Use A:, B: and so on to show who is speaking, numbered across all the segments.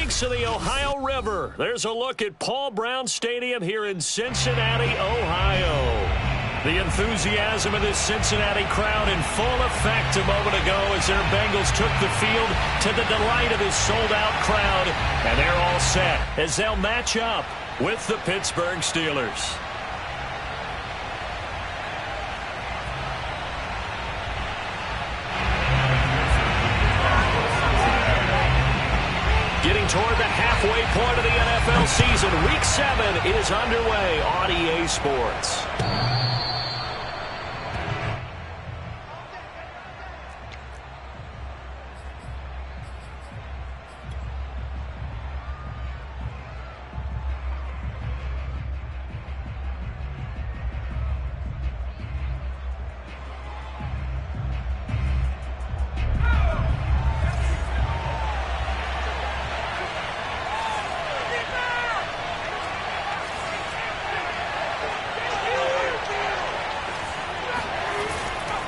A: banks of the Ohio River. There's a look at Paul Brown Stadium here in Cincinnati, Ohio. The enthusiasm of this Cincinnati crowd in full effect a moment ago as their Bengals took the field to the delight of this sold-out crowd. And they're all set as they'll match up with the Pittsburgh Steelers. Getting toward the halfway point of the NFL season, Week 7 is underway on EA Sports.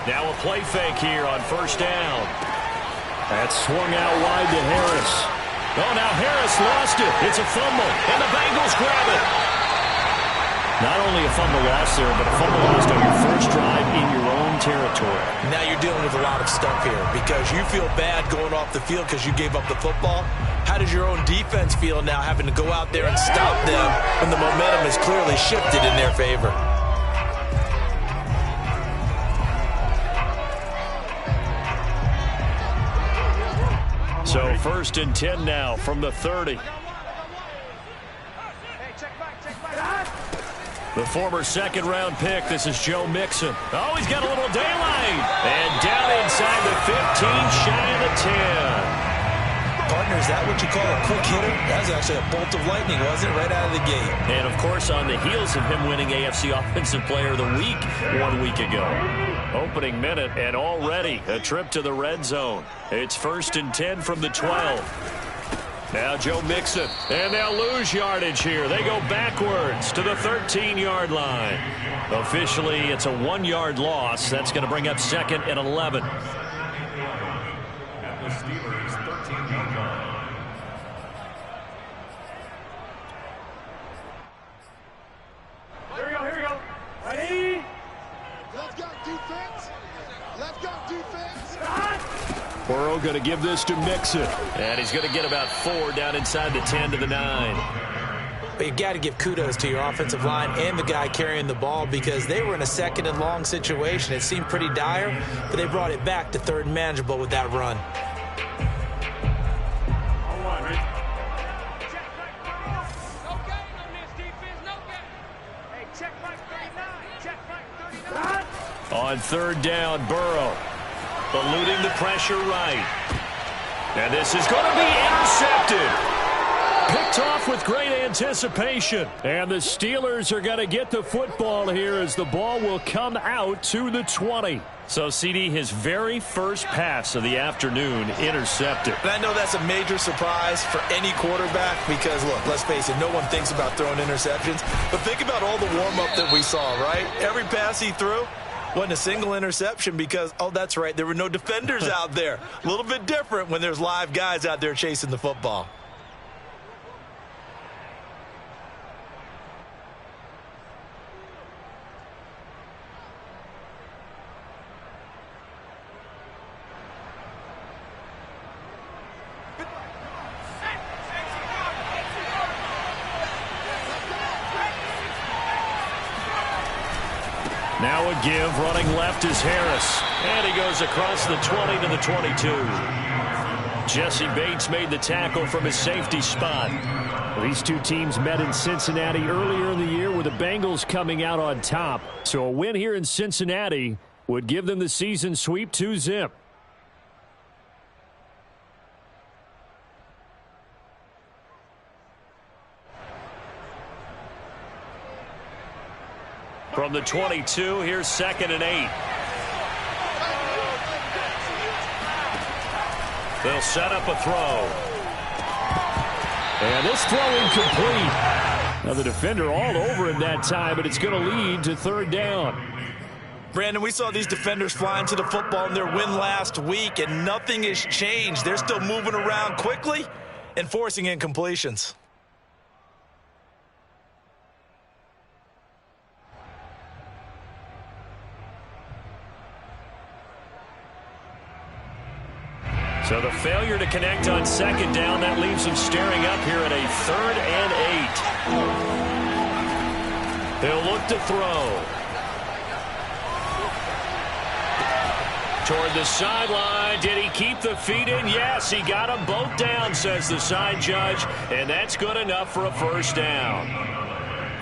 A: Now a play fake here on first down. That's swung out wide to Harris. Oh, now Harris lost it. It's a fumble, and the Bengals grab it. Not only a fumble loss there, but a fumble lost on your first drive in your own territory.
B: Now you're dealing with a lot of stuff here because you feel bad going off the field because you gave up the football. How does your own defense feel now having to go out there and stop them when the momentum is clearly shifted in their favor?
A: So first and 10 now from the 30. The former second-round pick, this is Joe Mixon. Oh, he's got a little daylight. And down inside the 15, shy of the 10.
B: Partner, is that what you call a quick hitter? That was actually a bolt of lightning, wasn't it? Right out of the gate.
A: And, of course, on the heels of him winning AFC Offensive Player of the Week 1 week ago. Opening minute, and already a trip to the red zone. It's first and 10 from the 12. Now Joe Mixon, and they'll lose yardage here. They go backwards to the 13-yard line. Officially, it's a 1-yard loss. That's going to bring up second and 11.
C: At the Steelers' 13-yard line.
D: Here we go. Ready?
E: Let's go defense. Let's go defense.
A: Burrow going to give this to Mixon. And he's going to get about 4 down inside the 10 to the 9.
B: But you've got to give kudos to your offensive line and the guy carrying the ball because they were in a second and long situation. It seemed pretty dire, but they brought it back to third and manageable with that run.
A: On third down, Burrow eluding the pressure right. And this is going to be intercepted. Picked off with great anticipation. And the Steelers are going to get the football here as the ball will come out to the 20. So, CD, his very first pass of the afternoon intercepted.
B: And I know that's a major surprise for any quarterback because, look, let's face it, no one thinks about throwing interceptions. But think about all the warm-up that we saw, right? Every pass he threw wasn't a single interception because, oh, that's right, there were no defenders out there. A little bit different when there's live guys out there chasing the football.
A: Now a give, running left is Harris. And he goes across the 20 to the 22. Jesse Bates made the tackle from his safety spot. These two teams met in Cincinnati earlier in the year with the Bengals coming out on top. So a win here in Cincinnati would give them the season sweep 2-zip. From the 22, here's second and 8. They'll set up a throw. And this throw incomplete. Now the defender all over him that time, but it's going to lead to third down.
B: Brandon, we saw these defenders flying to the football in their win last week, and nothing has changed. They're still moving around quickly, and forcing incompletions.
A: So the failure to connect on second down, that leaves them staring up here at a 3rd and 8. He'll look to throw. Toward the sideline. Did he keep the feet in? Yes, he got them both down, says the side judge, and that's good enough for a first down.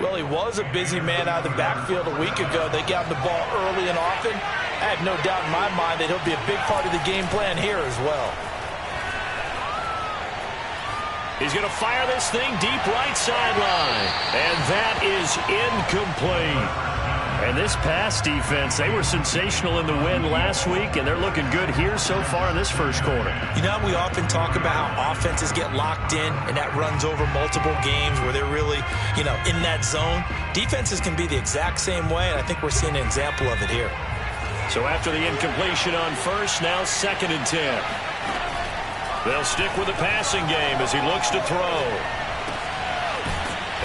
B: Well, he was a busy man out of the backfield a week ago. They got him the ball early and often. I have no doubt in my mind that he'll be a big part of the game plan here as well.
A: He's going to fire this thing deep right sideline. And that is incomplete. And this pass defense, they were sensational in the win last week, and they're looking good here so far in this first quarter.
B: You know, we often talk about how offenses get locked in, and that runs over multiple games where they're really, in that zone. Defenses can be the exact same way, and I think we're seeing an example of it here.
A: So after the incompletion on first, now 2nd and 10. They'll stick with the passing game as he looks to throw.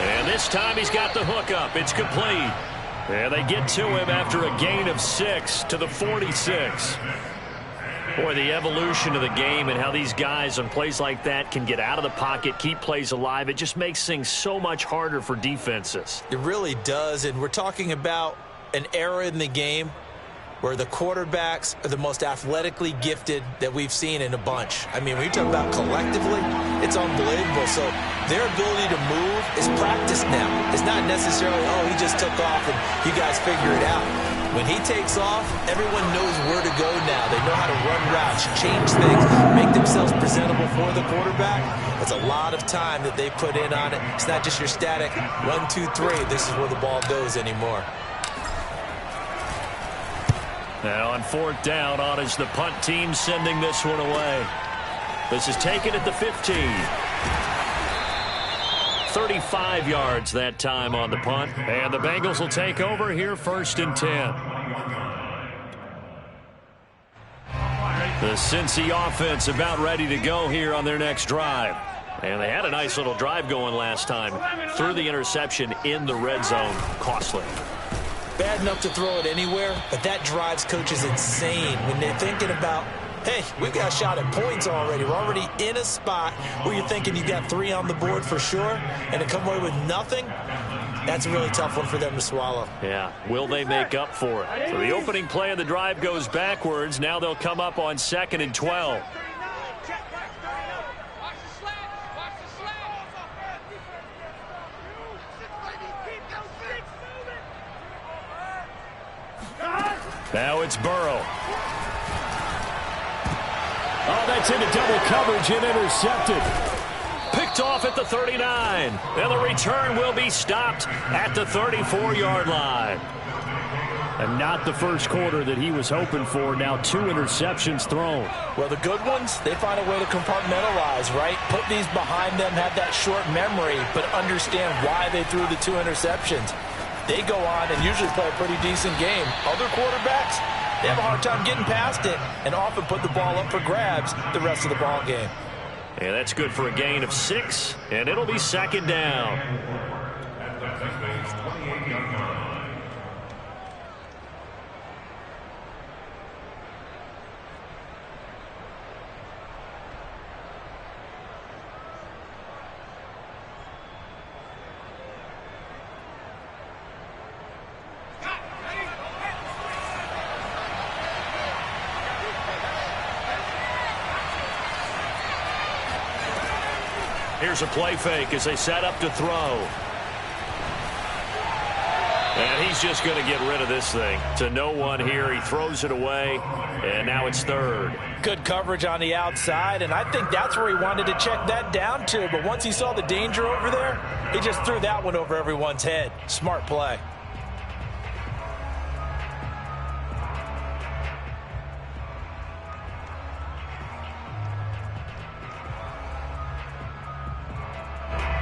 A: And this time he's got the hook up. It's complete. And they get to him after a gain of 6 to the 46. Boy, the evolution of the game and how these guys on plays like that can get out of the pocket, keep plays alive, it just makes things so much harder for defenses.
B: It really does, and we're talking about an era in the game where the quarterbacks are the most athletically gifted that we've seen in a bunch. I mean, when you talk about collectively, it's unbelievable. So their ability to move is practiced now. It's not necessarily, oh, he just took off and you guys figure it out. When he takes off, everyone knows where to go now. They know how to run routes, change things, make themselves presentable for the quarterback. That's a lot of time that they put in on it. It's not just your static 1, 2, 3. This is where the ball goes anymore.
A: Now on 4th down, on is the punt team sending this one away. This is taken at the 15. 35 yards that time on the punt. And the Bengals will take over here 1st and 10. The Cincy offense about ready to go here on their next drive. And they had a nice little drive going last time. Threw the interception in the red zone. Costly.
B: Bad enough to throw it anywhere, but that drives coaches insane when they're thinking about, hey, we got a shot at points already. We're already in a spot where you're thinking you got 3 on the board for sure, and to come away with nothing, that's a really tough one for them to swallow.
A: Yeah, will they make up for it? So the opening play of the drive goes backwards. Now they'll come up on 2nd and 12. Now it's Burrow. Oh, that's into double coverage and intercepted. Picked off at the 39. And the return will be stopped at the 34-yard line. And not the first quarter that he was hoping for. Now 2 interceptions thrown.
B: Well, the good ones, they find a way to compartmentalize, right? Put these behind them, have that short memory, but understand why they threw the 2 interceptions. They go on and usually play a pretty decent game. Other quarterbacks, they have a hard time getting past it and often put the ball up for grabs the rest of the ball game.
A: And that's good for a gain of 6, and it'll be 2nd down.
C: At the Bengals 28-yard line.
A: Here's a play fake as they set up to throw. And he's just going to get rid of this thing. To no one here. He throws it away, and now it's 3rd.
B: Good coverage on the outside, and I think that's where he wanted to check that down to. But once he saw the danger over there, he just threw that one over everyone's head. Smart play.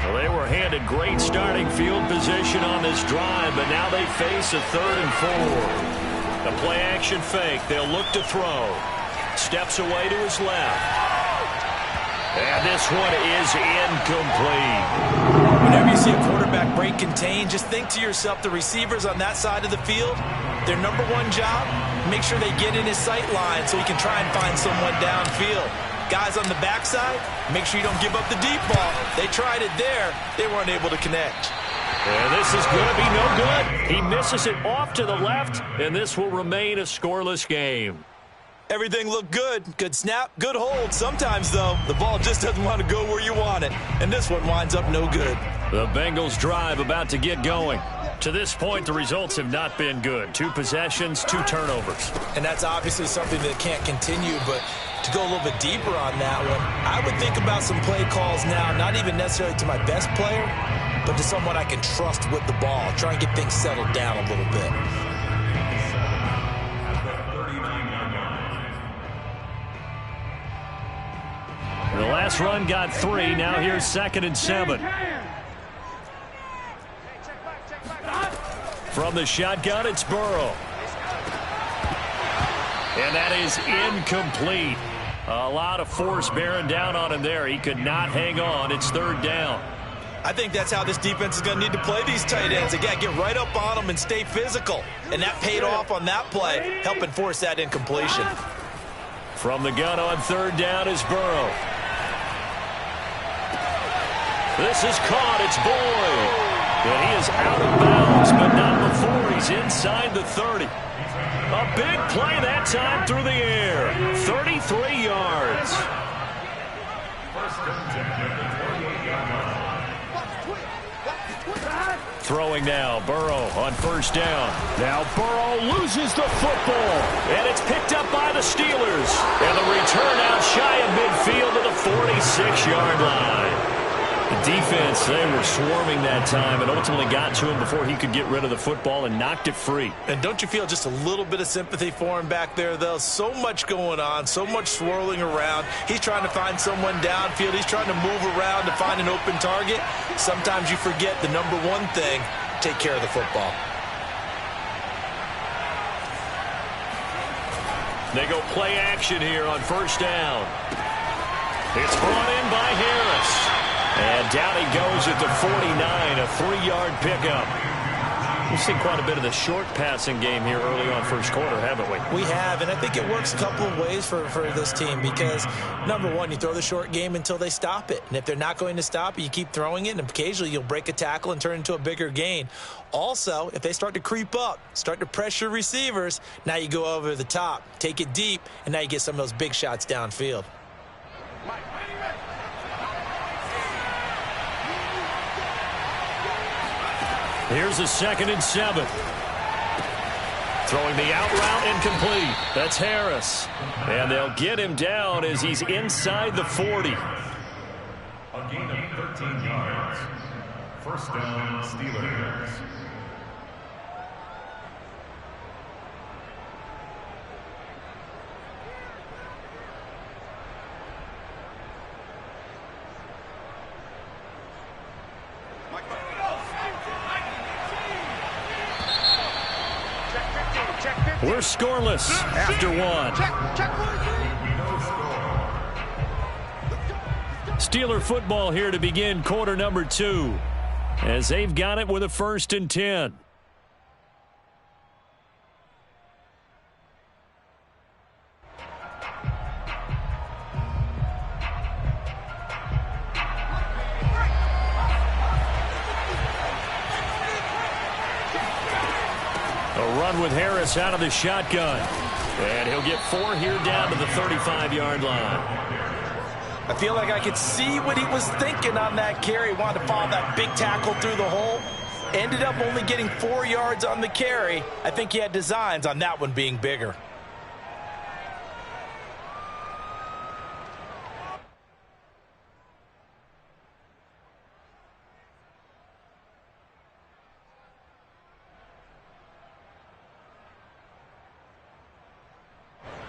A: Well, they were handed great starting field position on this drive, but now they face a 3rd and 4. The play action fake. They'll look to throw. Steps away to his left. And this one is incomplete.
B: Whenever you see a quarterback break contain, just think to yourself, the receivers on that side of the field, their number one job, make sure they get in his sight line so he can try and find someone downfield. Guys on the backside, make sure you don't give up the deep ball. They tried it there. They weren't able to connect.
A: And this is going to be no good. He misses it off to the left, and this will remain a scoreless game.
B: Everything looked good. Good snap, good hold. Sometimes, though, the ball just doesn't want to go where you want it. And this one winds up no good.
A: The Bengals drive about to get going. To this point, the results have not been good. 2 possessions, 2 turnovers.
B: And that's obviously something that can't continue, but to go a little bit deeper on that one, I would think about some play calls now, not even necessarily to my best player, but to someone I can trust with the ball. Try and get things settled down a little bit.
A: The last run got 3. Now here's 2nd and 7. From the shotgun, it's Burrow. And that is incomplete. A lot of force bearing down on him there. He could not hang on. It's 3rd down.
B: I think that's how this defense is going to need to play these tight ends. Again, get right up on them and stay physical. And that paid off on that play, helping force that incompletion.
A: From the gun on 3rd down is Burrow. This is caught. It's Boyd. And he is out of bounds, but not before he's inside the 30. A big play that time through the air. 33 yards. Throwing now, Burrow on 1st down. Now Burrow loses the football. And it's picked up by the Steelers. And the return out shy of midfield to the 46-yard line. The defense, they were swarming that time and ultimately got to him before he could get rid of the football and knocked it free.
B: And don't you feel just a little bit of sympathy for him back there, though? So much going on, so much swirling around. He's trying to find someone downfield. He's trying to move around to find an open target. Sometimes you forget the number one thing, take care of the football.
A: They go play action here on 1st down. It's brought in by Harris. And down he goes at the 49, a 3-yard pickup. We've seen quite a bit of the short passing game here early on 1st quarter, haven't we?
B: We have, and I think it works a couple of ways for this team because, number one, you throw the short game until they stop it. And if they're not going to stop it, you keep throwing it, and occasionally you'll break a tackle and turn into a bigger gain. Also, if they start to creep up, start to pressure receivers, now you go over the top, take it deep, and now you get some of those big shots downfield.
A: Here's a 2nd and 7. Throwing the out route incomplete. That's Harris. And they'll get him down as he's inside the 40.
C: A gain of 13 yards. 1st down, Steelers.
A: We're scoreless after 1. Steeler football here to begin quarter number 2 as they've got it with a 1st and 10. With Harris out of the shotgun. And he'll get 4 here down to the 35-yard line.
B: I feel like I could see what he was thinking on that carry. Wanted to follow that big tackle through the hole. Ended up only getting 4 yards on the carry. I think he had designs on that one being bigger.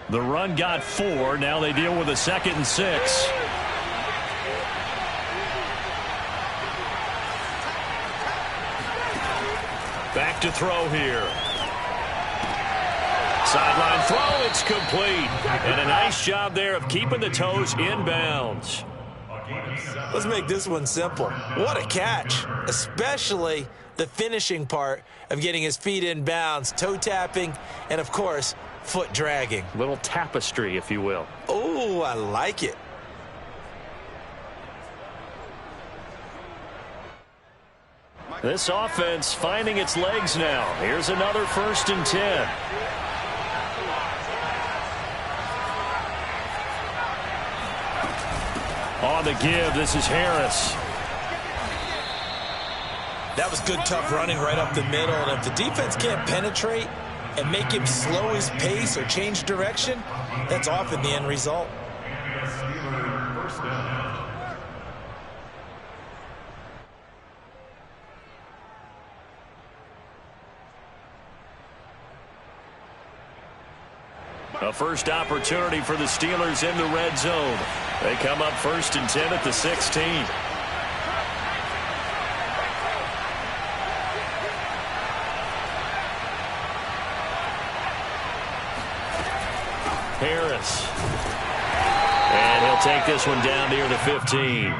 A: The run got 4. Now they deal with a 2nd and 6. Back to throw here. Sideline throw. It's complete. And a nice job there of keeping the toes in bounds.
B: Let's make this one simple. What a catch, especially the finishing part of getting his feet in bounds, toe tapping, and, of course, foot dragging.
A: Little tapestry, if you will.
B: Oh, I like it.
A: This offense finding its legs now. Here's another 1st and 10. On the give, this is Harris.
B: That was good, tough running right up the middle. And if the defense can't penetrate and make him slow his pace or change direction, that's often the end result.
A: A first opportunity for the Steelers in the red zone. They come up 1st and 10 at the 16. Harris. And he'll take this one down near the 15.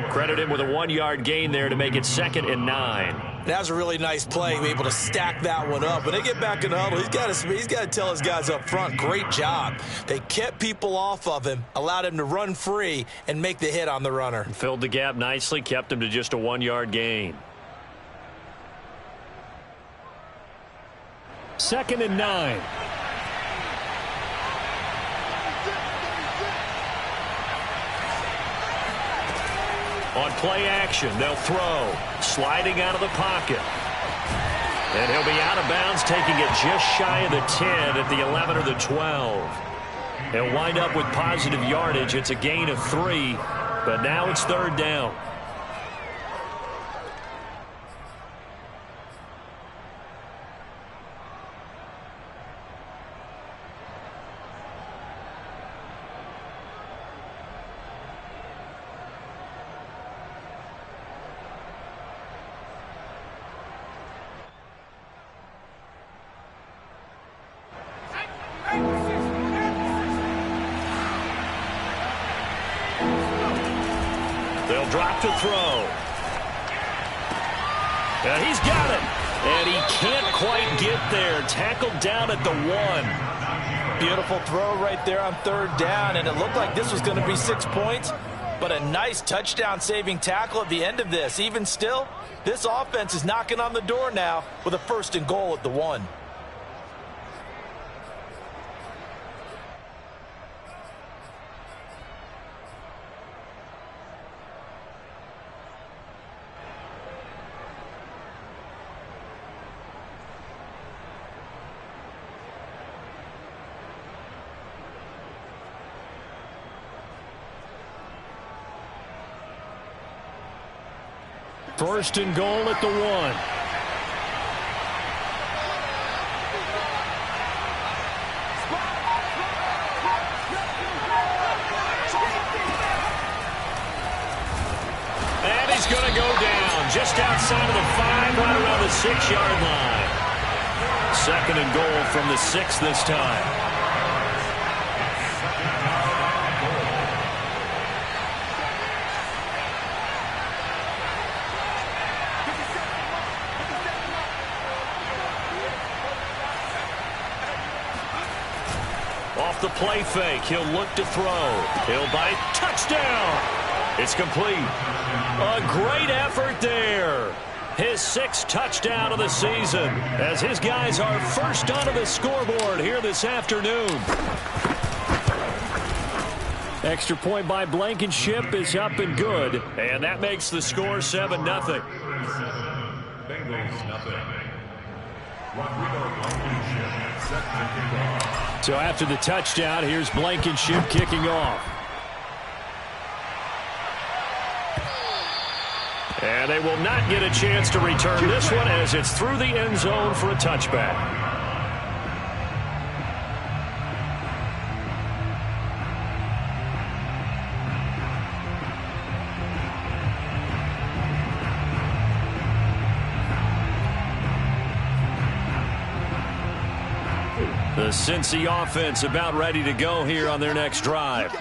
A: Credit him with a 1-yard gain there to make it 2nd and 9.
B: That was a really nice play, able to stack that one up. When they get back in the huddle, he's got to tell his guys up front, great job. They kept people off of him, allowed him to run free, and make the hit on the runner.
A: Filled the gap nicely, kept him to just a 1-yard gain. 2nd and 9. On play action, they'll throw. Sliding out of the pocket. And he'll be out of bounds, taking it just shy of the 10 at the 11 or the 12. He'll wind up with positive yardage. It's a gain of 3, but now it's 3rd down. They'll drop to throw. And he's got it. And he can't quite get there. Tackled down at the 1.
B: Beautiful throw right there on 3rd down, and it looked like this was going to be 6 points, but a nice touchdown-saving tackle at the end of this. Even still, this offense is knocking on the door now with a 1st and goal at the 1.
A: First and goal at the 1. And he's going to go down just outside of the 5, right around the 6-yard line. 2nd and goal from the 6 this time. Off the play fake, he'll look to throw. He'll bite. Touchdown! It's complete. A great effort there. His 6th touchdown of the season as his guys are first onto the scoreboard here this afternoon. Extra point by Blankenship is up and good. And that makes the score 7-0.
C: Bengals nothing. Rodrigo Blankenship set to kick off.
A: So after the touchdown, here's Blankenship kicking off. And they will not get a chance to return this one as it's through the end zone for a touchback. The Cincy offense about ready to go here on their next drive.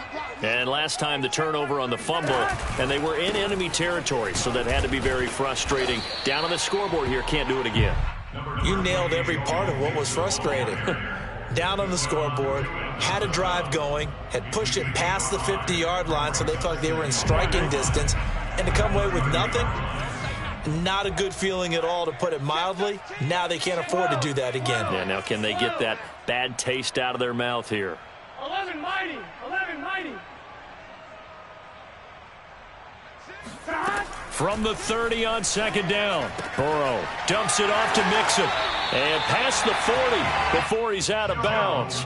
A: And last time the turnover on the fumble, and they were in enemy territory, so that had to be very frustrating. Down on the scoreboard here, can't do it again.
B: You nailed every part of what was frustrating. Down on the scoreboard, had a drive going, had pushed it past the 50-yard line so they felt like they were in striking distance, and to come away with nothing, not a good feeling at all, to put it mildly. Now they can't afford to do that again.
A: Yeah, now can they get that bad taste out of their mouth here?
D: 11 mighty. 11 mighty.
A: From the 30 on second down, Burrow dumps it off to Mixon. And past the 40 before he's out of bounds.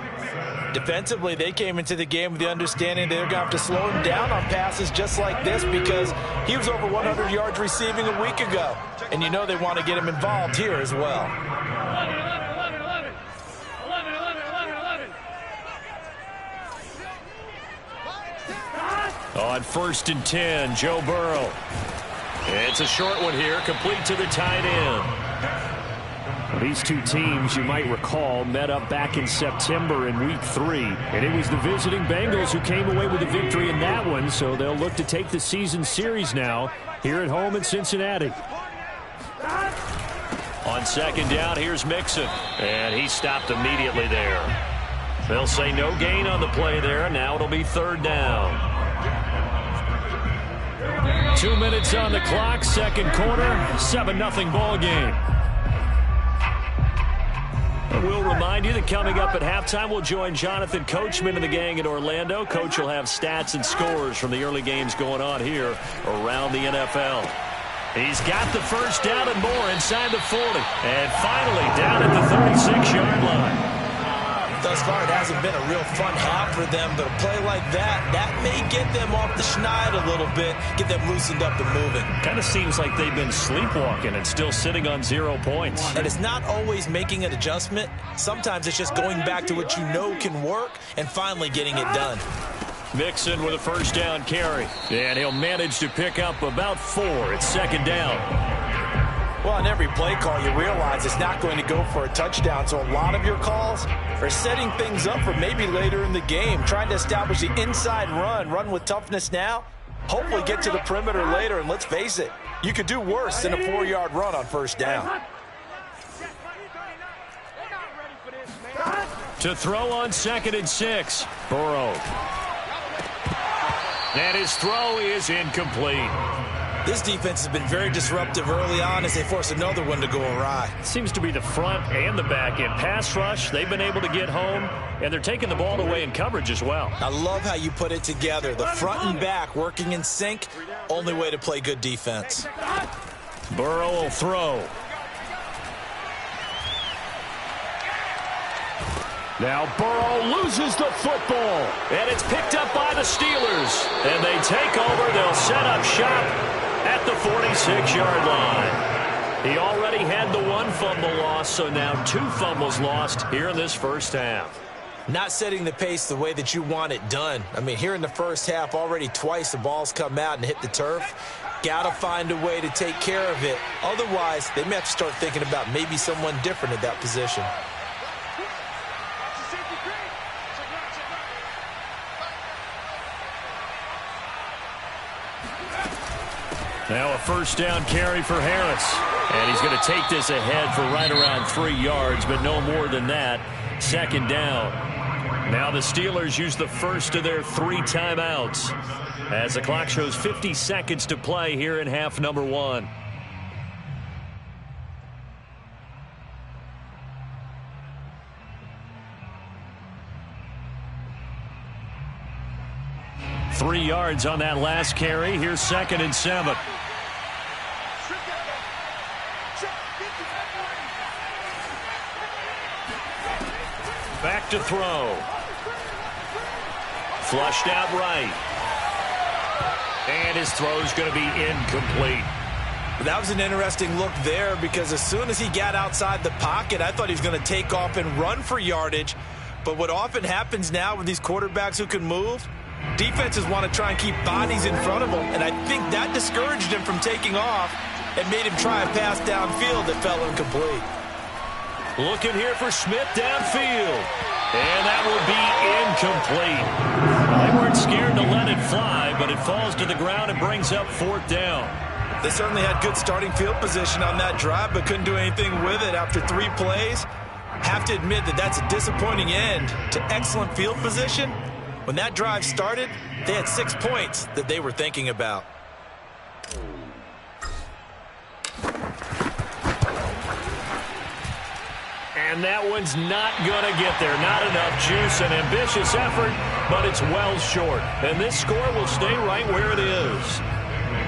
B: Defensively, they came into the game with the understanding they're going to have to slow him down on passes just like this because he was over 100 yards receiving a week ago. And you know they want to get him involved here as well.
D: 11.
A: On 1st and 10, Joe Burrow. It's a short one here, complete to the tight end. These two teams, you might recall, met up back in September in Week 3. And it was the visiting Bengals who came away with a victory in that one, so they'll look to take the season series now here at home in Cincinnati. On second down, here's Mixon. And he stopped immediately there. They'll say no gain on the play there, and now it'll be 3rd down. 2 minutes on the clock, second quarter, 7-0 ball game. We'll remind you that coming up at halftime, we'll join Jonathan Coachman and the gang in Orlando. Coach will have stats and scores from the early games going on here around the NFL. He's got the first down and more inside the 40. And finally down at the 36-yard line.
B: Thus far, it hasn't been a real fun half for them, but a play like that may get them off the schneid a little bit, get them loosened up and moving.
A: Kind of seems like they've been sleepwalking and still sitting on 0 points.
B: And it's not always making an adjustment. Sometimes it's just going back to what you know can work and finally getting it done.
A: Mixon with a first down carry. And he'll manage to pick up about 4 at second down.
B: Well, on every play call, you realize it's not going to go for a touchdown, so a lot of your calls are setting things up for maybe later in the game, trying to establish the inside run with toughness now, hopefully get to the perimeter later, and let's face it, you could do worse than a 4-yard run on first down.
A: To throw on 2nd and 6, Burrow. And his throw is incomplete.
B: This defense has been very disruptive early on as they force another one to go awry.
A: Seems to be the front and the back end. Pass rush, they've been able to get home, and they're taking the ball away in coverage as well.
B: I love how you put it together. The front and back working in sync, only way to play good defense.
A: Burrow will throw. Now Burrow loses the football, and it's picked up by the Steelers. And they take over. They'll set up shop at the 46-yard line. He already had the 1 fumble loss, so now 2 fumbles lost here in this first half.
B: Not setting the pace the way that you want it done. I mean, here in the first half, already twice the ball's come out and hit the turf. Got to find a way to take care of it. Otherwise, they may have to start thinking about maybe someone different at that position.
A: Now a first down carry for Harris. And he's going to take this ahead for right around 3 yards, but no more than that. Second down. Now the Steelers use the first of their 3 timeouts as the clock shows 50 seconds to play here in half number 1. Three yards on that last carry. Here's 2nd and 7. Back to throw. Flushed out right. And his throw's going to be incomplete.
B: That was an interesting look there because as soon as he got outside the pocket, I thought he was going to take off and run for yardage. But what often happens now with these quarterbacks who can move, defenses want to try and keep bodies in front of them, and I think that discouraged him from taking off and made him try a pass downfield that fell incomplete.
A: Looking here for Smith downfield. And that will be incomplete. Well, they weren't scared to let it fly, but it falls to the ground and brings up 4th down.
B: They certainly had good starting field position on that drive, but couldn't do anything with it after 3 plays. Have to admit that that's a disappointing end to excellent field position. When that drive started, they had 6 points that they were thinking about.
A: And that one's not going to get there. Not enough juice. An ambitious effort, but it's well short. And this score will stay right where it is.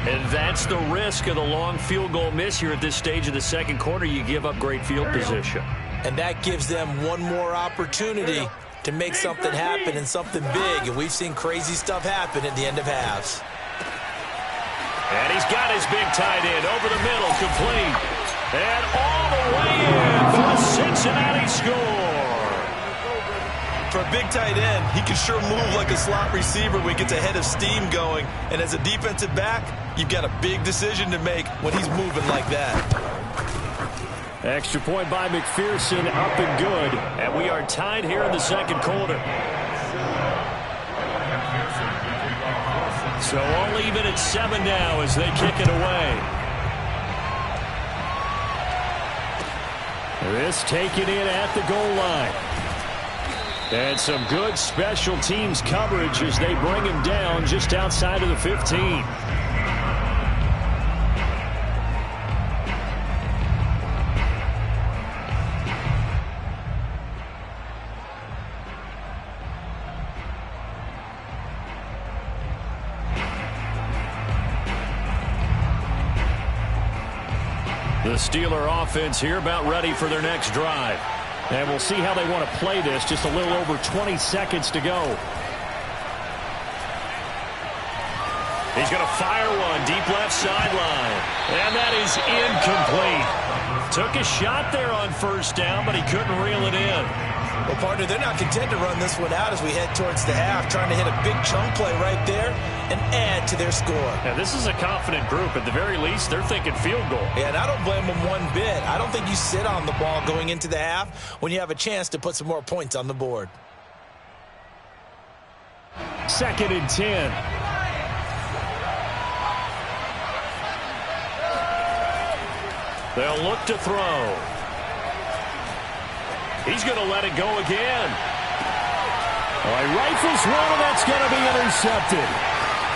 A: And that's the risk of the long field goal miss here at this stage of the second quarter. You give up great field position.
B: And that gives them one more opportunity to make something happen and something big. And we've seen crazy stuff happen at the end of halves.
A: And he's got his big tight end over the middle, complete. And all the way in for the Cincinnati score.
B: For a big tight end, he can sure move like a slot receiver when he gets a head of steam going. And as a defensive back, you've got a big decision to make when he's moving like that.
A: Extra point by McPherson, up and good. And we are tied here in the second quarter. So all even at 7 now as they kick it away. This taken in at the goal line. And some good special teams coverage as they bring him down just outside of the 15. The Steeler offense here about ready for their next drive. And we'll see how they want to play this. Just a little over 20 seconds to go. He's going to fire one deep left sideline. And that is incomplete. Took a shot there on first down, but he couldn't reel it in.
B: Well, partner, they're not content to run this one out as we head towards the half, trying to hit a big chunk play right there and add to their score.
A: Now, this is a confident group. At the very least, they're thinking field goal.
B: Yeah, and I don't blame them one bit. I don't think you sit on the ball going into the half when you have a chance to put some more points on the board.
A: 2nd and 10. They'll look to throw. He's going to let it go again. Well, he rifles one, and that's going to be intercepted.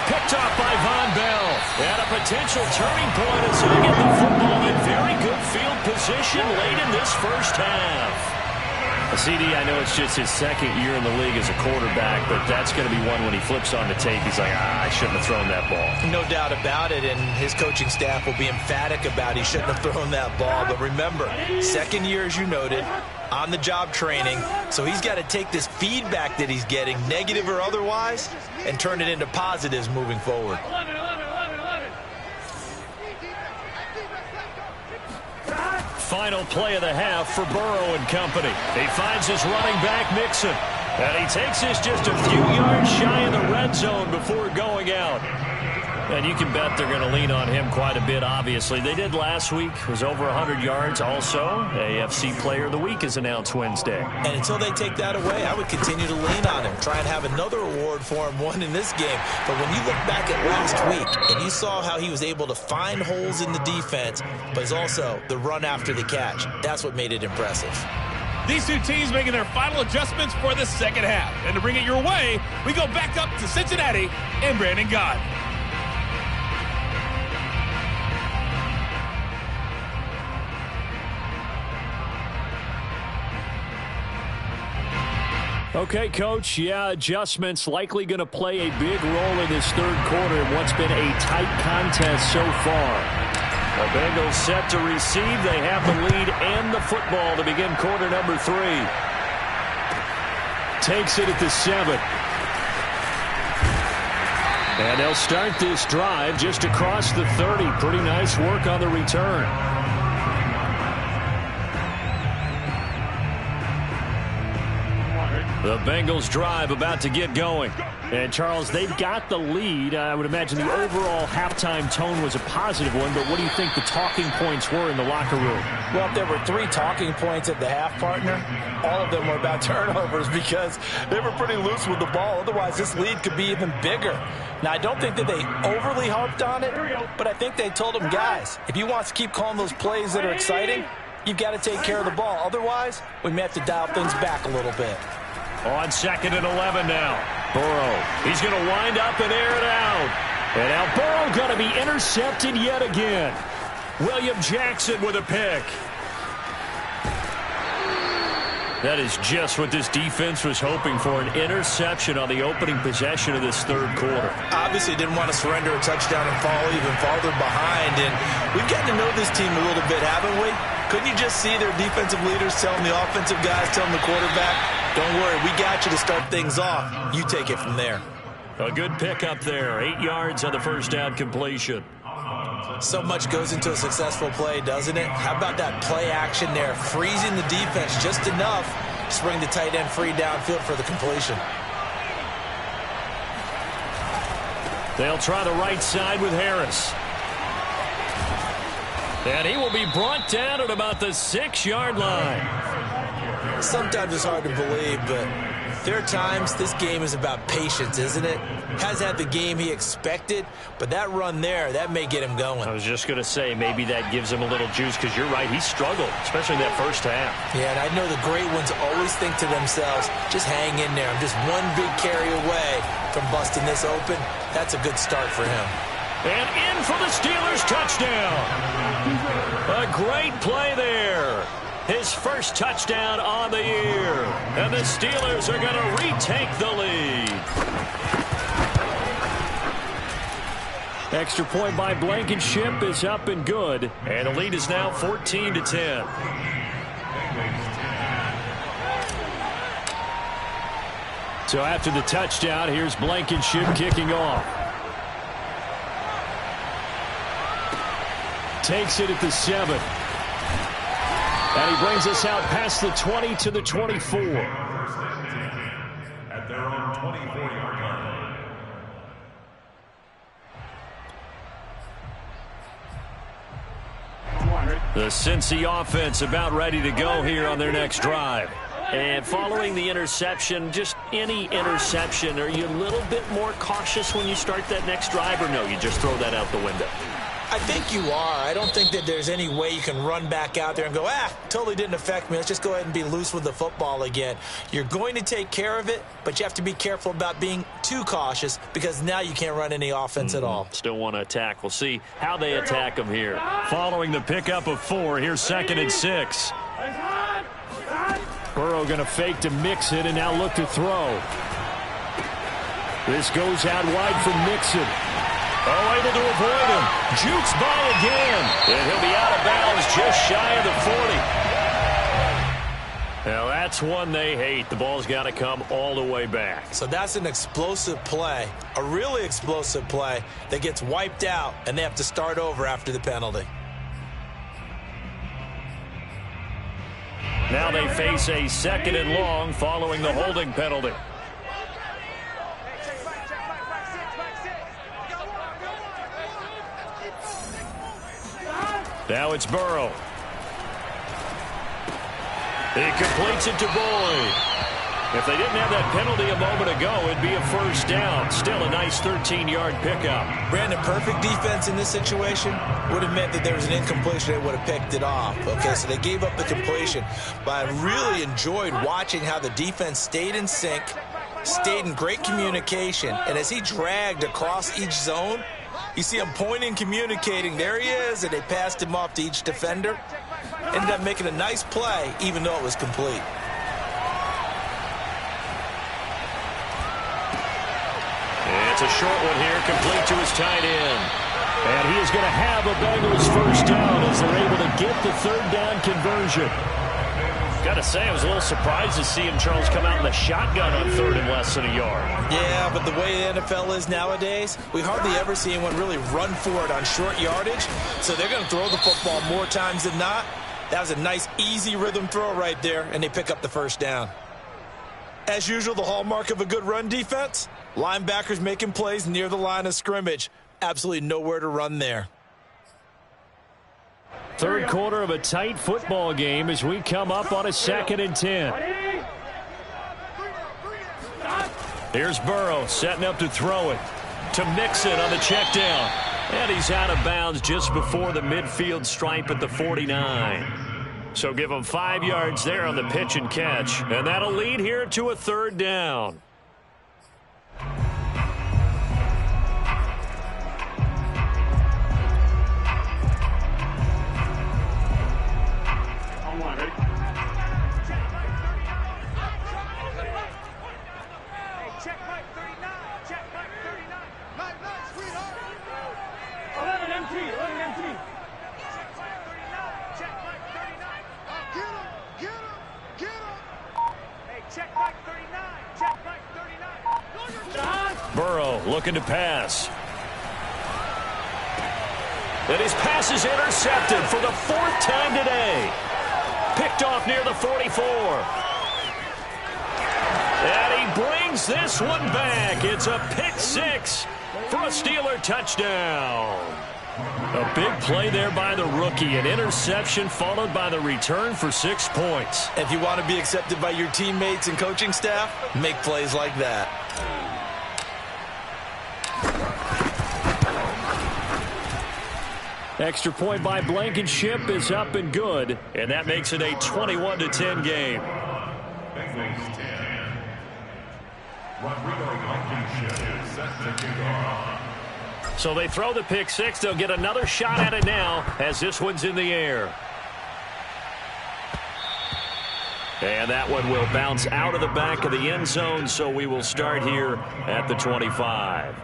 A: Picked off by Von Bell. And a potential turning point as they get the football in very good field position late in this first half. CD, I know it's just his 2nd year in the league as a quarterback, but that's going to be one when he flips on the tape. He's like, I shouldn't have thrown that ball.
B: No doubt about it, and his coaching staff will be emphatic about he shouldn't have thrown that ball. But remember, 2nd year, as you noted, on-the-job training, so he's got to take this feedback that he's getting, negative or otherwise, and turn it into positives moving forward.
D: 11.
A: Final play of the half for Burrow and company. He finds his running back, Mixon. And he takes this just a few yards shy of the red zone before going out. And you can bet they're going to lean on him quite a bit, obviously. They did last week. It was over 100 yards. Also, AFC Player of the Week is announced Wednesday.
B: And until they take that away, I would continue to lean on him. Try and have another award for him, one in this game. But when you look back at last week, and you saw how he was able to find holes in the defense, but it's also the run after the catch. That's what made it impressive.
F: These two teams making their final adjustments for the second half. And to bring it your way, we go back up to Cincinnati and Brandon Gott.
A: Okay, Coach, yeah, adjustments likely going to play a big role in this third quarter in what's been a tight contest so far. The Bengals set to receive. They have the lead and the football to begin quarter number 3. Takes it at the 7. And they'll start this drive just across the 30. Pretty nice work on the return. The Bengals drive about to get going.
G: And, Charles, they've got the lead. I would imagine the overall halftime tone was a positive one, but what do you think the talking points were in the locker room?
B: Well, if there were 3 talking points at the half, partner, all of them were about turnovers because they were pretty loose with the ball. Otherwise, this lead could be even bigger. Now, I don't think that they overly harped on it, but I think they told them, guys, if you want to keep calling those plays that are exciting, you've got to take care of the ball. Otherwise, we may have to dial things back a little bit.
A: On 2nd and 11 now. Burrow, he's going to wind up and air it out. And now Burrow going to be intercepted yet again. William Jackson with a pick. That is just what this defense was hoping for, an interception on the opening possession of this third quarter.
B: Obviously didn't want to surrender a touchdown and fall even farther behind. And we've gotten to know this team a little bit, haven't we? Couldn't you just see their defensive leaders telling the offensive guys, telling the quarterback, don't worry, we got you to start things off. You take it from there.
A: A good pick up there. 8 yards on the first down completion.
B: So much goes into a successful play, doesn't it? How about that play action there? Freezing the defense just enough to bring the tight end free downfield for the completion.
A: They'll try the right side with Harris. And he will be brought down at about the 6-yard line.
B: Sometimes it's hard to believe, but there are times this game is about patience, isn't it? Has had the game he expected, but that run there, that may get him going.
A: I was just going to say, maybe that gives him a little juice, because you're right, he struggled, especially that first half.
B: Yeah, and I know the great ones always think to themselves, just hang in there. I'm just one big carry away from busting this open. That's a good start for him.
A: And in for the Steelers touchdown. A great play there. His first touchdown on the year. And the Steelers are going to retake the lead. Extra point by Blankenship is up and good. And the lead is now 14-10. So after the touchdown, here's Blankenship kicking off. Takes it at the 7. And he brings us out past the 20 to the 24.
C: At their own 24-yard line.
A: The Cincy offense about ready to go here on their next drive. And following the interception, just any interception, are you a little bit more cautious when you start that next drive, or no, you just throw that out the window?
B: I think you are. I don't think that there's any way you can run back out there and go, totally didn't affect me. Let's just go ahead and be loose with the football again. You're going to take care of it, but you have to be careful about being too cautious because now you can't run any offense at all.
A: Still want to attack. We'll see how they attack them here. Following the pickup of 4, here's 2nd and 6.
G: Burrow going to fake to Mixon and now look to throw. This goes out wide for Mixon.
A: Oh, able to avoid him. Jukes by again. And he'll be out of bounds just shy of the 40. Now, that's one they hate. The ball's got to come all the way back.
B: So that's an explosive play, a really explosive play that gets wiped out, and they have to start over after the penalty.
A: Now they face a 2nd and long following the holding penalty. Now it's Burrow. He completes it to Boyd. If they didn't have that penalty a moment ago, it'd be a first down. Still a nice 13-yard pickup.
B: Brandon, perfect defense in this situation would have meant that there was an incompletion. They would have picked it off. Okay, so they gave up the completion. But I really enjoyed watching how the defense stayed in sync, stayed in great communication, and as he dragged across each zone, you see him pointing, communicating. There he is, and they passed him off to each defender. Ended up making a nice play, even though it was complete.
A: It's a short one here, complete to his tight end. And he is going to have a Bengals first down as they're able to get the 3rd down conversion. Got to say, I was a little surprised to see him, Charles, come out in the shotgun on 3rd and less than a yard.
B: Yeah, but the way the NFL is nowadays, we hardly ever see anyone really run for it on short yardage. So they're going to throw the football more times than not. That was a nice, easy rhythm throw right there, and they pick up the first down. As usual, the hallmark of a good run defense, linebackers making plays near the line of scrimmage. Absolutely nowhere to run there.
G: Third quarter of a tight football game as we come up on a 2nd and 10. Here's Burrow setting up to throw it to Mixon on the check down. And he's out of bounds just before the midfield stripe at the 49. So give him 5 yards there on the pitch and catch. And that'll lead here to a 3rd down. Burrow looking to pass. And his pass is intercepted for the 4th time today. Picked off near the 44. And he brings this one back. It's a pick 6 for a Steeler touchdown. A big play there by the rookie. An interception followed by the return for 6 points.
B: If you want to be accepted by your teammates and coaching staff, make plays like that.
G: Extra point by Blankenship is up and good. And that makes it a 21-10 game.
C: Bengals 10. Rodrigo Blankenship is set to kick off.
G: So they throw the pick 6. They'll get another shot at it now as this one's in the air. And that one will bounce out of the back of the end zone, so we will start here at the 25.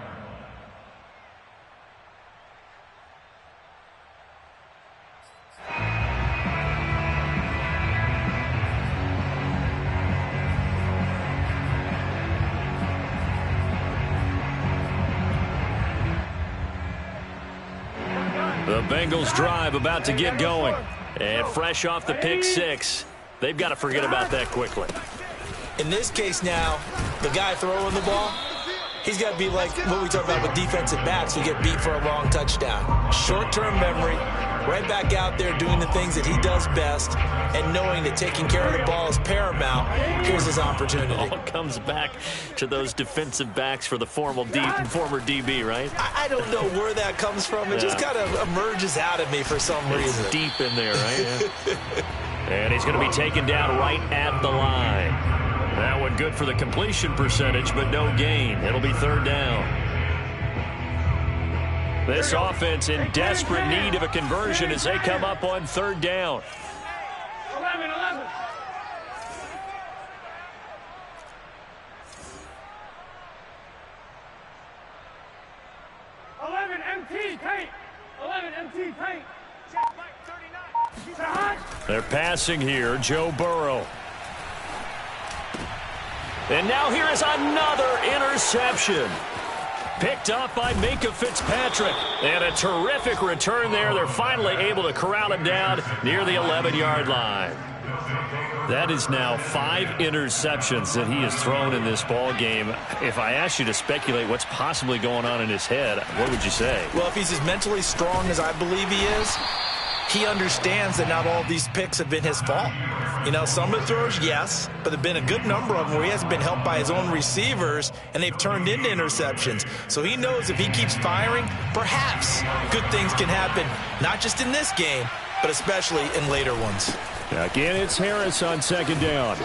G: The Bengals drive about to get going. And fresh off the pick 6, they've got to forget about that quickly.
B: In this case now, the guy throwing the ball, he's got to be like what we talk about with defensive backs who get beat for a long touchdown. Short-term memory, right back out there doing the things that he does best, and knowing that taking care of the ball is paramount. Here's his opportunity.
G: All comes back to those defensive backs for the former DB, right?
B: I don't know where that comes from. It just kind of emerges out of me for some reason.
G: It's deep in there, right? And he's going to be taken down right at the line. That one good for the completion percentage, but no gain. It'll be 3rd down. This offense in desperate need of a conversion as they come up on 3rd down.
D: 11. 11 MT paint. 11 MT paint. Check Mike 39.
G: They're passing here. Joe Burrow. And now here is another interception. Picked up by Minkah Fitzpatrick. And a terrific return there. They're finally able to corral him down near the 11-yard line. That is now 5 interceptions that he has thrown in this ball game. If I asked you to speculate what's possibly going on in his head, what would you say?
B: Well, if he's as mentally strong as I believe he is, he understands that not all these picks have been his fault. You know, some of the throws, yes, but there have been a good number of them where he hasn't been helped by his own receivers, and they've turned into interceptions. So he knows if he keeps firing, perhaps good things can happen, not just in this game, but especially in later ones.
G: Again, it's Harris on 2nd down.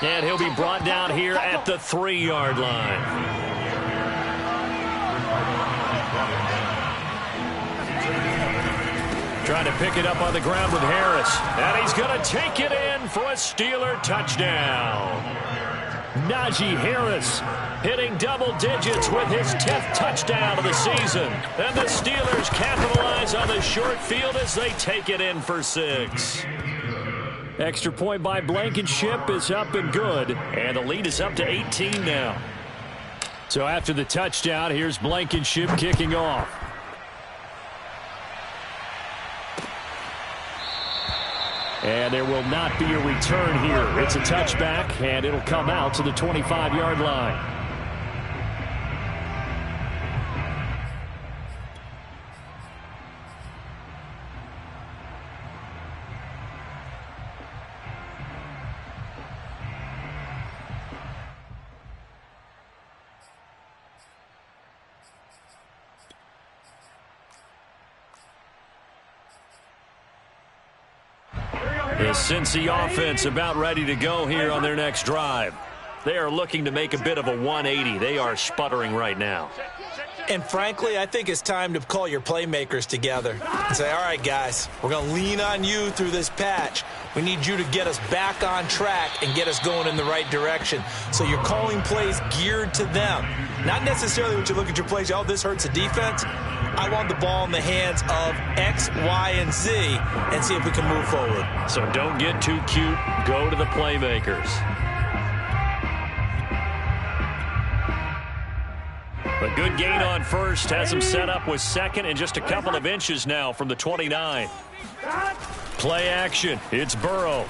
G: And he'll be brought down here at the 3-yard line. Trying to pick it up on the ground with Harris. And he's going to take it in for a Steeler touchdown. Najee Harris hitting double digits with his 10th touchdown of the season. And the Steelers capitalize on the short field as they take it in for 6. Extra point by Blankenship is up and good. And the lead is up to 18 now. So after the touchdown, here's Blankenship kicking off. And there will not be a return here. It's a touchback, and it'll come out to the 25-yard line.
A: The Cincy offense about ready to go here on their next drive. They are looking to make a bit of a 180. They are sputtering right now.
B: And frankly, I think it's time to call your playmakers together and say, all right, guys, we're going to lean on you through this patch. We need you to get us back on track and get us going in the right direction. So you're calling plays geared to them. Not necessarily when you look at your plays, oh, this hurts the defense. I want the ball in the hands of X, Y, and Z and see if we can move forward.
A: So don't get too cute. Go to the playmakers. A good gain on first has him set up with second and just a couple of inches now from the 29. Play action. It's Burrow.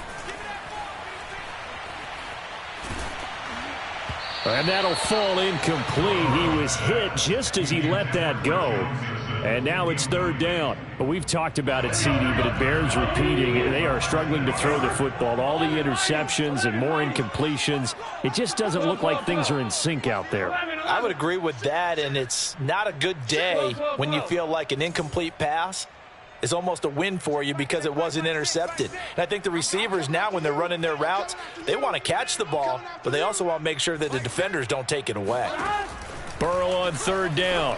A: And that'll fall incomplete. He was hit just as he let that go. And now it's third down. But we've talked about it, CD, but it bears repeating. They are struggling to throw the football. All the interceptions and more incompletions. It just doesn't look like things are in sync out there.
B: I would agree with that, and it's not a good day when you feel like an incomplete pass is almost a win for you because it wasn't intercepted. And I think the receivers now, when they're running their routes, they want to catch the ball, but they also want to make sure that the defenders don't take it away.
G: Burrow on third down.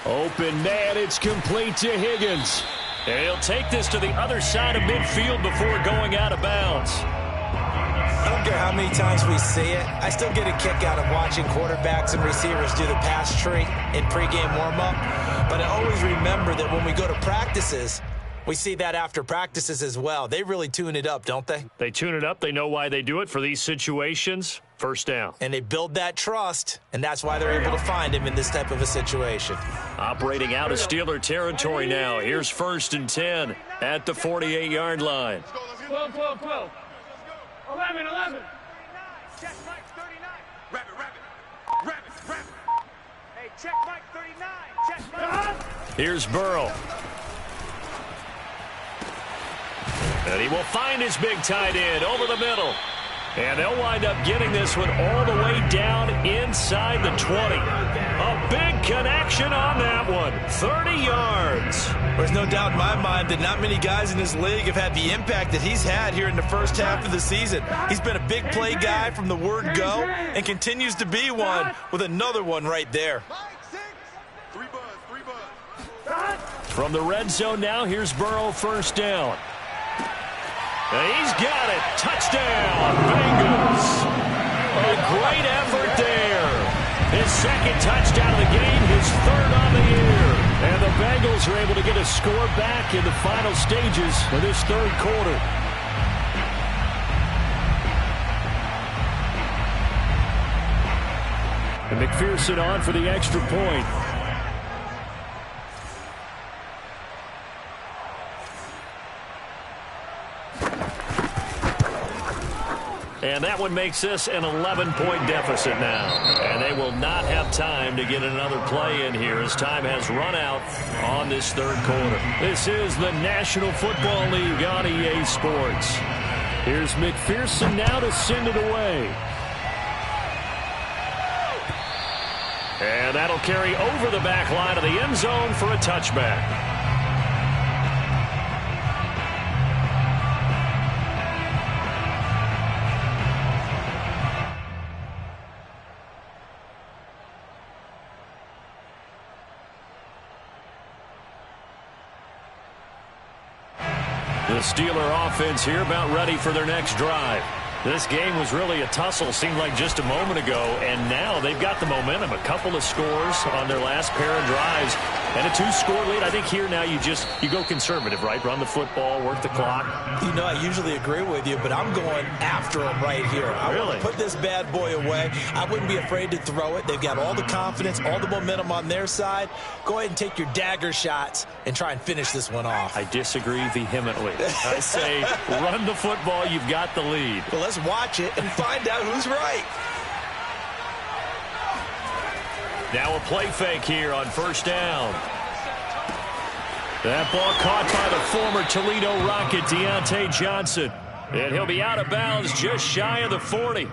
G: Open man, it's complete to Higgins.
A: And he'll take this to the other side of midfield before going out of bounds.
B: I don't care how many times we see it. I still get a kick out of watching quarterbacks and receivers do the pass tree in pregame warm-up. But I always remember that when we go to practices, we see that after practices as well. They really tune it up, don't they?
A: They tune it up. They know why they do it for these situations. First down.
B: And they build that trust, and that's why they're able to find him in this type of a situation.
A: Operating out of Steeler territory now. Here's 1st and 10 at the 48-yard line.
D: 12, 12, 12. 11, 11.
E: Check Mike 39. Wrap it. Hey, check Mike 39. Check Mike.
A: Here's Burrow. And he will find his big tight end over the middle. And they'll wind up getting this one all the way down inside the 20. A big connection on that one. 30 yards.
B: There's no doubt in my mind that not many guys in this league have had the impact that he's had here in the first half of the season. He's been a big play guy from the word go and continues to be one with another one right there.
E: Three buzz.
A: From the red zone now, here's Burrow, first down. And he's got it. Touchdown, Bengals. A great effort there. His second touchdown of the game, his third on the year. And the Bengals are able to get a score back in the final stages of this third quarter. And McPherson on for the extra point. And that one makes this an 11-point deficit now. And they will not have time to get another play in here as time has run out on this third quarter. This is the National Football League on EA Sports. Here's McPherson now to send it away. And that'll carry over the back line of the end zone for a touchback. The Steeler offense here about ready for their next drive. This game was really a tussle, seemed like just a moment ago, and now they've got the momentum. A couple of scores on their last pair of drives. And a 2-score lead. I think here now you go conservative, right? Run the football, work the clock.
B: You know, I usually agree with you, but I'm going after them right here. I want to put this bad boy away. I wouldn't be afraid to throw it. They've got all the confidence, all the momentum on their side. Go ahead and take your dagger shots and try and finish this one off.
A: I disagree vehemently. I say run the football. You've got the lead.
B: Well, let's watch it and find out who's right.
A: Now a play fake here on first down. That ball caught by the former Toledo Rocket, Deontay Johnson. And he'll be out of bounds just shy of the 40.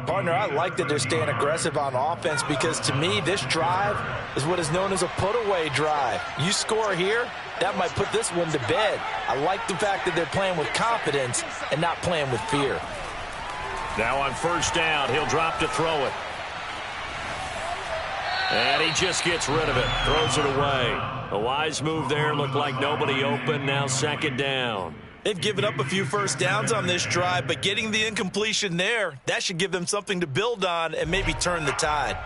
B: Partner, I like that they're staying aggressive on offense because to me, this drive is what is known as a put-away drive. You score here, that might put this one to bed. I like the fact that they're playing with confidence and not playing with fear.
A: Now on first down, he'll drop to throw it. And he just gets rid of it, throws it away. A wise move there, looked like nobody open, now second down.
B: They've given up a few first downs on this drive, but getting the incompletion there, that should give them something to build on and maybe turn the tide.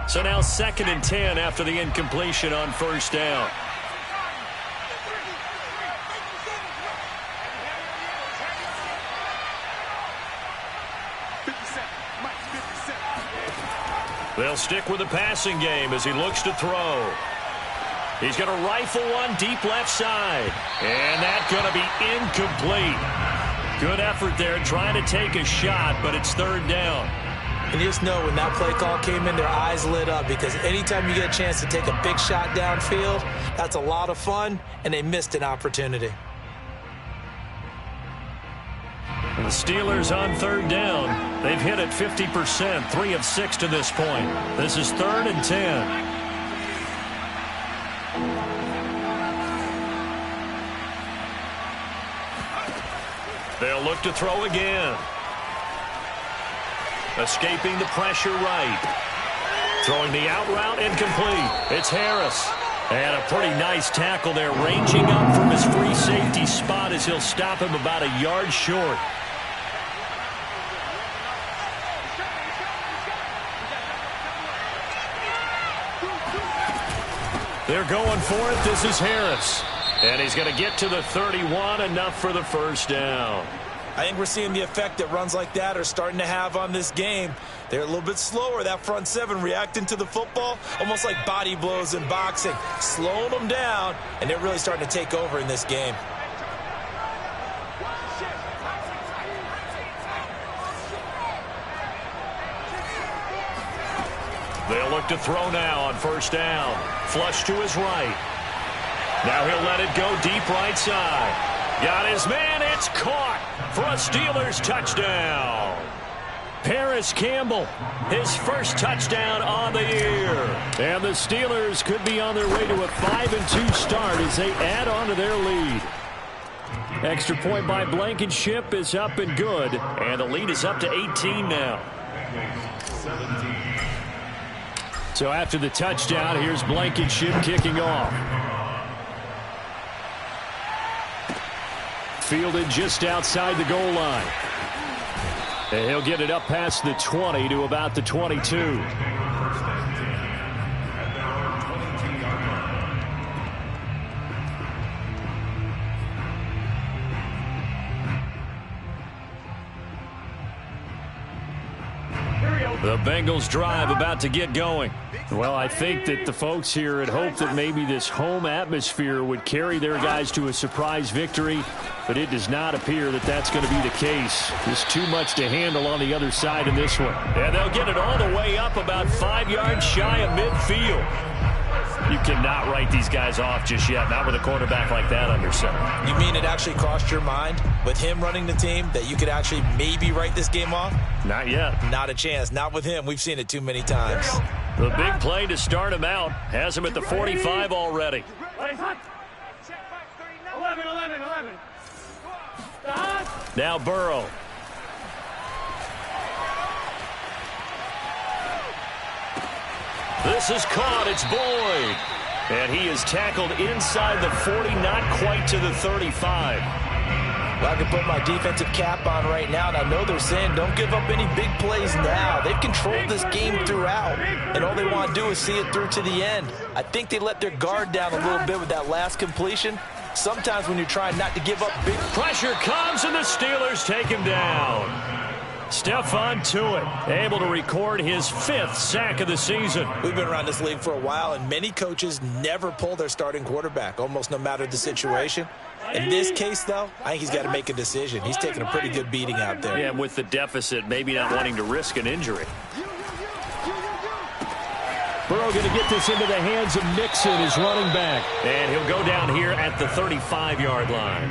A: So now 2nd and 10 after the incompletion on first down. They'll stick with the passing game as he looks to throw. He's going to rifle one deep left side. And that's going to be incomplete. Good effort there trying to take a shot, but it's third down.
B: And you just know when that play call came in, their eyes lit up because anytime you get a chance to take a big shot downfield, that's a lot of fun, and they missed an opportunity.
A: And the Steelers on third down. They've hit it 50%, 3 of 6 to this point. This is 3rd and 10. They'll look to throw again. Escaping the pressure right. Throwing the out route incomplete. It's Harris. And a pretty nice tackle there, ranging up from his free safety spot as he'll stop him about a yard short. They're going for it. This is Harris. And he's going to get to the 31, enough for the first down.
B: I think we're seeing the effect that runs like that are starting to have on this game. They're a little bit slower, that front seven, reacting to the football, almost like body blows in boxing, slowing them down, and they're really starting to take over in this game.
A: They'll look to throw now on first down. Flush to his right. Now he'll let it go deep right side. Got his man. It's caught for a Steelers touchdown. Paris Campbell, his first touchdown on the year. And the Steelers could be on their way to a 5-2 start as they add on to their lead. Extra point by Blankenship is up and good. And the lead is up to 18 now. So after the touchdown, here's Blankenship kicking off. Fielded just outside the goal line. And he'll get it up past the 20 to about the 22. The Bengals drive about to get going. Well, I think that the folks here had hoped that maybe this home atmosphere would carry their guys to a surprise victory, but it does not appear that that's going to be the case. Just too much to handle on the other side in this one. And they'll get it all the way up about 5 yards shy of midfield. You cannot write these guys off just yet, not with a quarterback like that under center.
B: You mean it actually crossed your mind with him running the team that you could actually maybe write this game off?
A: Not yet.
B: Not a chance. Not with him. We've seen it too many times.
A: The big play to start him out has him at the 45 already.
D: 11.
A: Now Burrow. This is caught. It's Boyd. And he is tackled inside the 40, not quite to the 35.
B: Well, I can put my defensive cap on right now, and I know they're saying don't give up any big plays now. They've controlled this game throughout, and all they want to do is see it through to the end. I think they let their guard down a little bit with that last completion. Sometimes when you're trying not to give up big...
A: Pressure comes, and the Steelers take him down. Stephon Tuitt able to record his 5th sack of the season.
B: We've been around this league for a while, and many coaches never pull their starting quarterback, almost no matter the situation. In this case, though, I think he's got to make a decision. He's taking a pretty good beating out there.
A: Yeah, with the deficit, maybe not wanting to risk an injury.
G: Burrow going to get this into the hands of Mixon, his running back.
A: And he'll go down here at the 35-yard line.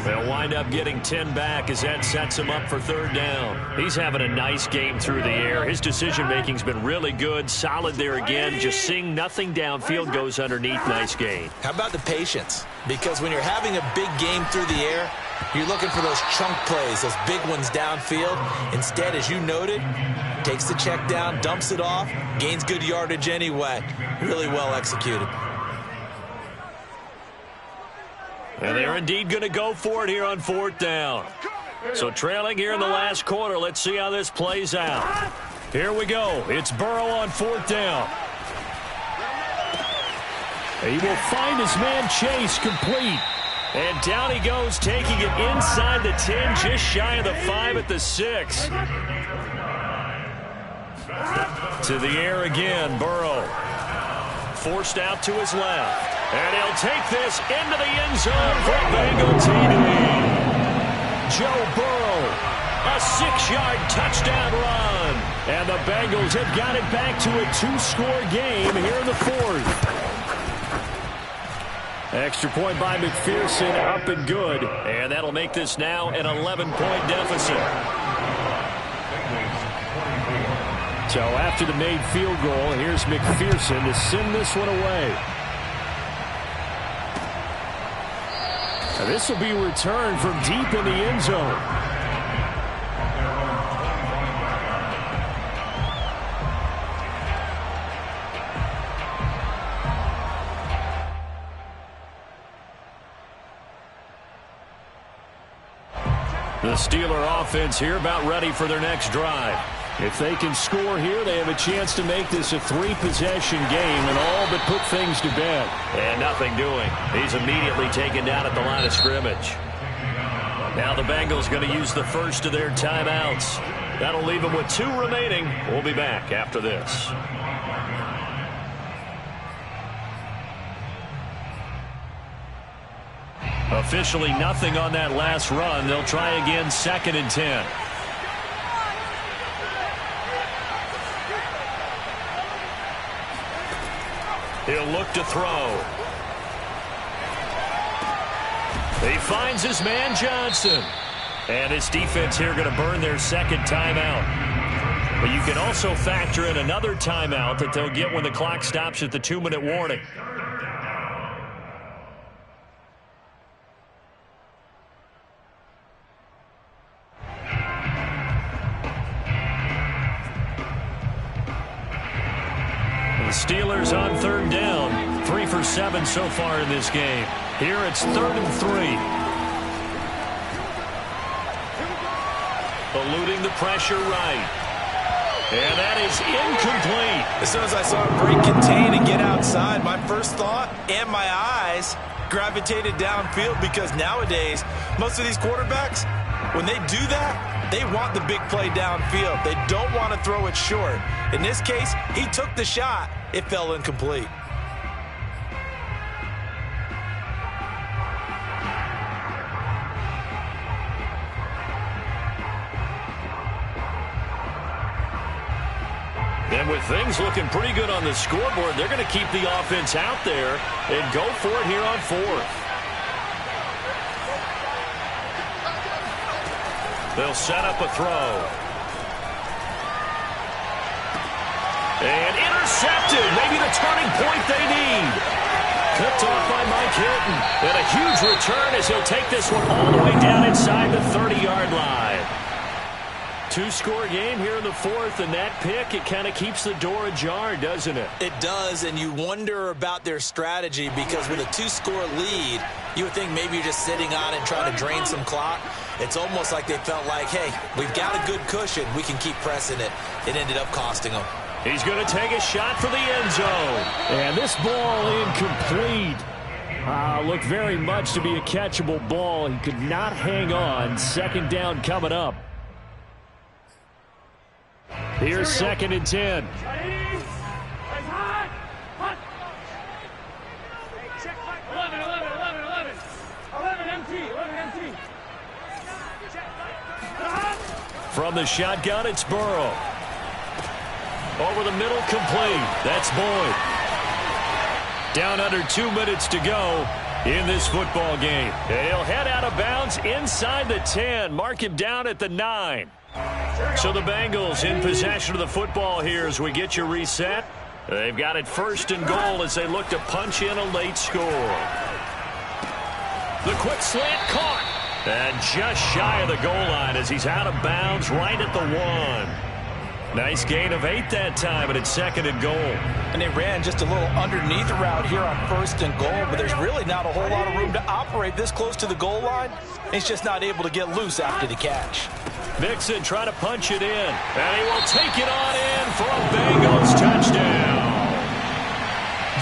A: They'll wind up getting 10 back as that sets him up for 3rd down. He's having a nice game through the air. His decision-making's been really good. Solid there again. Just seeing nothing downfield goes underneath. Nice gain.
B: How about the patience? Because when you're having a big game through the air, you're looking for those chunk plays, those big ones downfield. Instead, as you noted, takes the check down, dumps it off, gains good yardage anyway. Really well executed.
A: And they're indeed going to go for it here on 4th down. So trailing here in the last quarter. Let's see how this plays out. Here we go. It's Burrow on 4th down.
G: He will find his man Chase complete.
A: And down he goes, taking it inside the 10, just shy of the 5 at the 6. To the air again, Burrow. Forced out to his left. And he'll take this into the end zone for a Bengal TD. Joe Burrow, a 6-yard touchdown run.
G: And the Bengals have got it back to a 2-score game here in the 4th. Extra point by McPherson, up and good.
A: And that'll make this now an 11-point deficit.
G: So after the made field goal, here's McPherson to send this one away. Now this will be returned from deep in the end zone.
A: The Steeler offense here about ready for their next drive.
G: If they can score here, they have a chance to make this a 3-possession game and all but put things to bed.
A: And nothing doing. He's immediately taken down at the line of scrimmage. Now the Bengals going to use the first of their timeouts. That'll leave them with 2 remaining. We'll be back after this. Officially nothing on that last run. They'll try again, 2nd and 10. He'll look to throw. He finds his man Johnson. And his defense here going to burn their 2nd timeout. But you can also factor in another timeout that they'll get when the clock stops at the 2-minute warning. Steelers on 3rd down. 3 for 7 so far in this game. Here it's 3rd and 3. Eluding the pressure right. And that is incomplete.
B: As soon as I saw him break contain and get outside, my first thought and my eyes gravitated downfield, because nowadays, most of these quarterbacks, when they do that, they want the big play downfield. They don't want to throw it short. In this case, he took the shot. It fell incomplete.
A: And with things looking pretty good on the scoreboard, they're going to keep the offense out there and go for it here on 4th. They'll set up a throw. And intercepted. Maybe the turning point they need. Picked off by Mike Hilton. And a huge return as he'll take this one all the way down inside the 30-yard line. Two-score game here in the fourth, and that pick, it kind of keeps the door ajar, doesn't it?
B: It does, and you wonder about their strategy because with a two-score lead, you would think maybe you're just sitting on it and trying to drain some clock. It's almost like they felt like, hey, we've got a good cushion. We can keep pressing it. It ended up costing them.
A: He's going to take a shot for the end zone.
G: And this ball incomplete. Looked very much to be a catchable ball. He could not hang on. Second down coming up. Here's 2nd and 10.
A: From the shotgun, it's Burrow. Over the middle, complete. That's Boyd. Down under 2 minutes to go in this football game. And he'll head out of bounds inside the 10. Mark him down at the 9. So the Bengals in possession of the football here as we get you reset. They've got it 1st and goal as they look to punch in a late score. The quick slant caught. And just shy of the goal line as he's out of bounds right at the 1. Nice gain of 8 that time, and it's 2nd and goal.
B: And they ran just a little underneath route here on 1st and goal, but there's really not a whole lot of room to operate this close to the goal line. He's just not able to get loose after the catch.
A: Mixon trying to punch it in, and he will take it on in for a Bengals touchdown.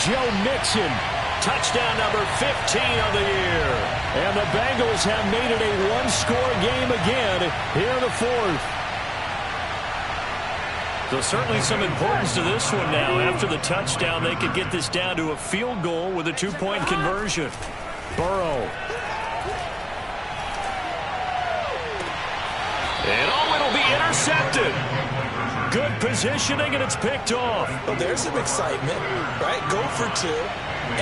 G: Joe Mixon,
A: touchdown number 15 of the year.
G: And the Bengals have made it a one-score game again here in the fourth.
A: So certainly some importance to this one now. After the touchdown, they could get this down to a field goal with a two-point conversion.
G: Burrow.
A: And it'll be intercepted. Good positioning, and it's picked off.
B: Well, there's some excitement, right? Go for 2,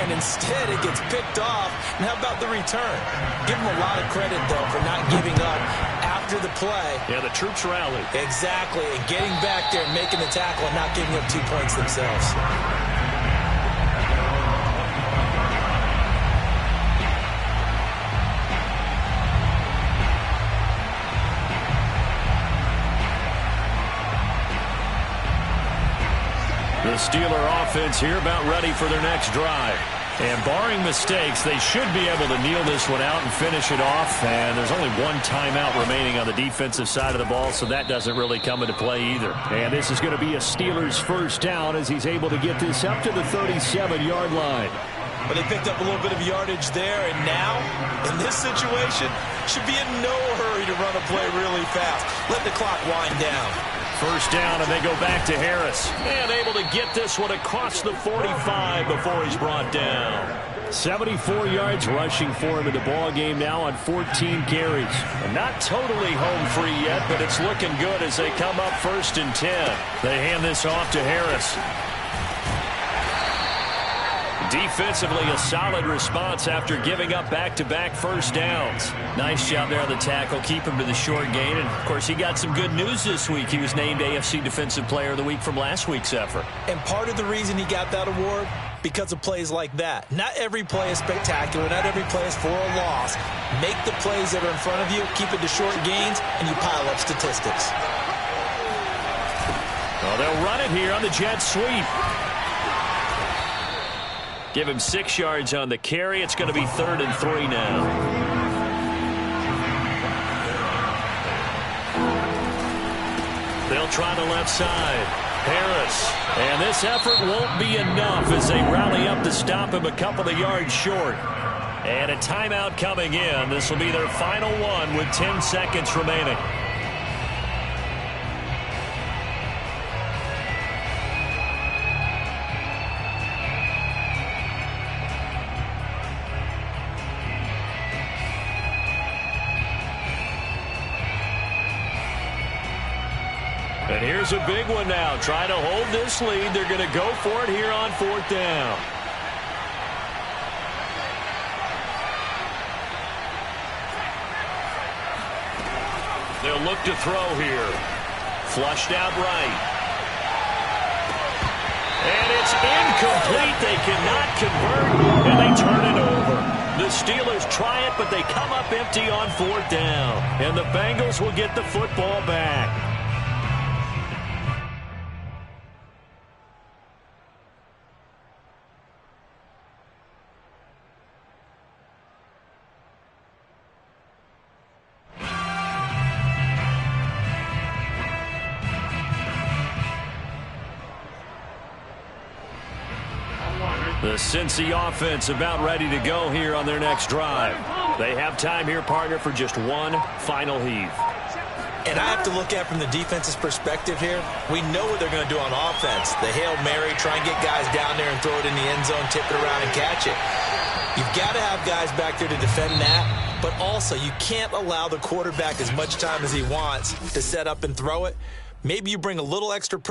B: and instead it gets picked off. And how about the return? Give them a lot of credit, though, for not giving up after the play.
A: Yeah, the troops rallied.
B: Exactly, and getting back there and making the tackle and not giving up 2 points themselves.
A: The Steeler offense here about ready for their next drive. And barring mistakes, they should be able to kneel this one out and finish it off. And there's only one timeout remaining on the defensive side of the ball, so that doesn't really come into play either.
G: And this is going to be a Steelers first down as he's able to get this up to the 37-yard line.
B: But they picked up a little bit of yardage there, and now, in this situation, should be in no hurry to run a play really fast. Let the clock wind down.
A: First down, and they go back to Harris. And able to get this one across the 45 before he's brought down.
G: 74 yards rushing for him in the ball game now on 14 carries.
A: And not totally home free yet, but it's looking good as they come up 1st and 10. They hand this off to Harris. Defensively, a solid response after giving up back-to-back first downs. Nice job there on the tackle. Keep him to the short gain. And, of course, he got some good news this week. He was named AFC Defensive Player of the Week from last week's effort.
B: And part of the reason he got that award, because of plays like that. Not every play is spectacular. Not every play is for a loss. Make the plays that are in front of you, keep it to short gains, and you pile up statistics.
A: Well, they'll run it here on the jet sweep. Give him 6 yards on the carry. It's going to be 3rd and 3 now. They'll try the left side. Harris. And this effort won't be enough as they rally up to stop him a couple of yards short. And a timeout coming in. This will be their final one with 10 seconds remaining. And here's a big one now. Trying to hold this lead. They're going to go for it here on 4th down. They'll look to throw here. Flushed out right. And it's incomplete. They cannot convert, and they turn it over. The Steelers try it, but they come up empty on 4th down. And the Bengals will get the football back. Cincy offense about ready to go here on their next drive. They have time here, partner, for just one final heave.
B: And I have to look at it from the defense's perspective here. We know what they're going to do on offense. The Hail Mary, try and get guys down there and throw it in the end zone, tip it around and catch it. You've got to have guys back there to defend that, but also you can't allow the quarterback as much time as he wants to set up and throw it. Maybe you bring a little extra pressure.